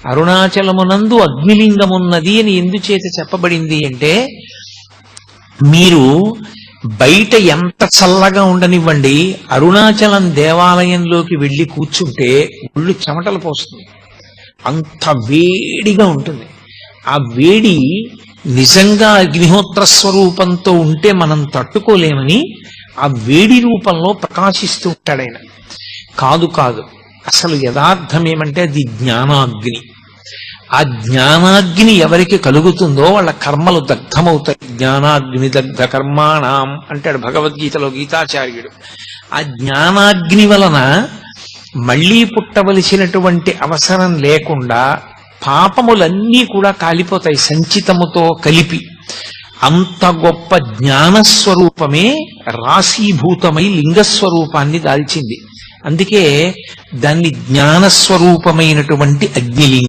అరుణాచలమునందు అగ్నిలింగమున్నది అని ఎందుచేత చెప్పబడింది అంటే, మీరు బయట ఎంత చల్లగా ఉండనివ్వండి, అరుణాచలం దేవాలయంలోకి వెళ్ళి కూర్చుంటే ఒళ్ళు చెమటలు పోస్తుంది, అంత వేడిగా ఉంటుంది. ఆ వేడి నిజంగా అగ్నిహోత్ర స్వరూపంతో ఉంటే మనం తట్టుకోలేమని ఆ వేడి రూపంలో ప్రకాశిస్తూ ఉంటాడు ఆయన. కాదు కాదు, అసలు యథార్థం ఏమంటే అది జ్ఞానాగ్ని. ఆ జ్ఞానాగ్ని ఎవరికి కలుగుతుందో వాళ్ళ కర్మలు దగ్ధమవుతాయి. జ్ఞానాగ్ని దగ్ధ కర్మాణం అంటాడు భగవద్గీతలో గీతాచార్యుడు. ఆ జ్ఞానాగ్ని వలన మళ్లీ పుట్టవలసినటువంటి అవసరం లేకుండా పాపములన్నీ కూడా కాలిపోతాయి సంచితముతో కలిపి. అంత గొప్ప జ్ఞానస్వరూపమే రాశీభూతమై లింగస్వరూపాన్ని దాల్చింది. అందుకే దాన్ని జ్ఞానస్వరూపమైనటువంటి అగ్నిలింగం